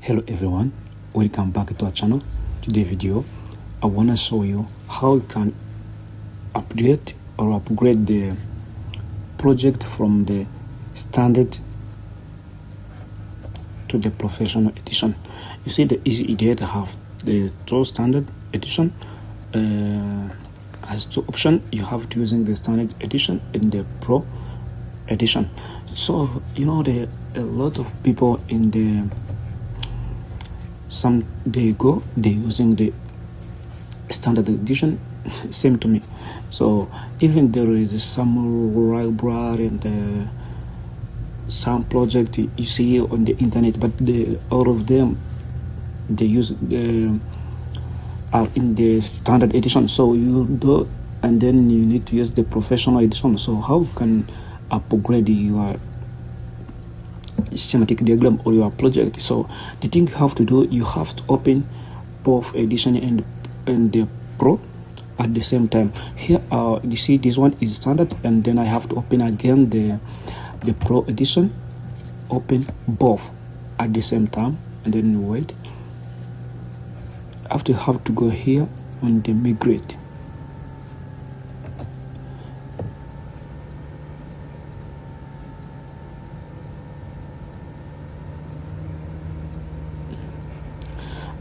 Hello everyone, welcome back to our channel. Today's video I want to show you how you can update or upgrade the project from the standard to the professional edition. You see the EasyEDA have the true standard edition has two options. You have to using the standard edition and the pro edition. So you know there a lot of people in the they using the standard edition same to me. So even there is some library and some project you see on the internet, but all of them they use are in the standard edition. So you do, and then you need to use the professional edition. So how can upgrade your schematic diagram or your project? So the thing you have to do, you have to open both edition and the pro at the same time. Here you see this one is standard, and then I have to open again the pro edition. Open both at the same time, and then you wait. After you have to go here on the migrate.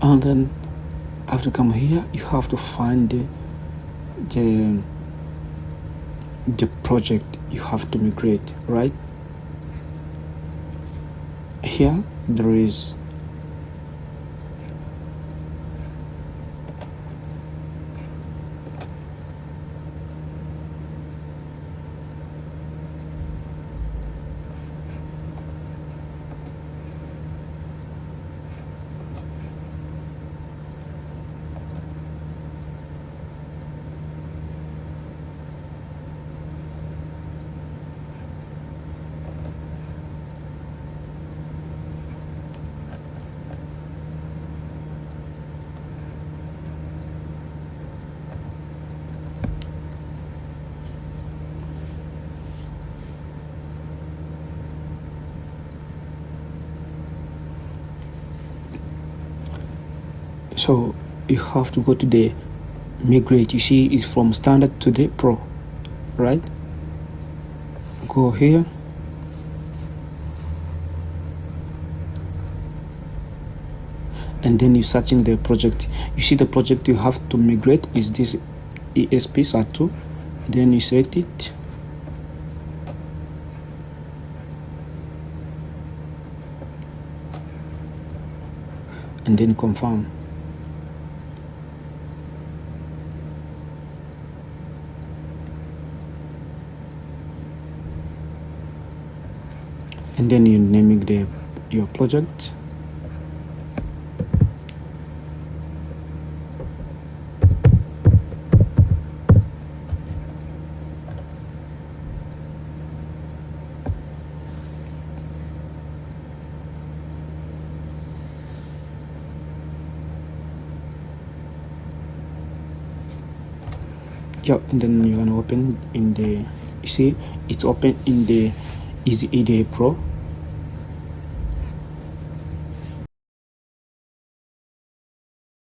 And then after come here, you have to find the project you have to migrate, right? Here there is so you have to go to the migrate. You see it's from standard to the pro, right? Go here, and then you're searching the project. You see the project you have to migrate is this ESP2. Then you select it, and then confirm. And then you naming your project. Yeah, and then you're gonna open in the, you see it's open in the EasyEDA Pro.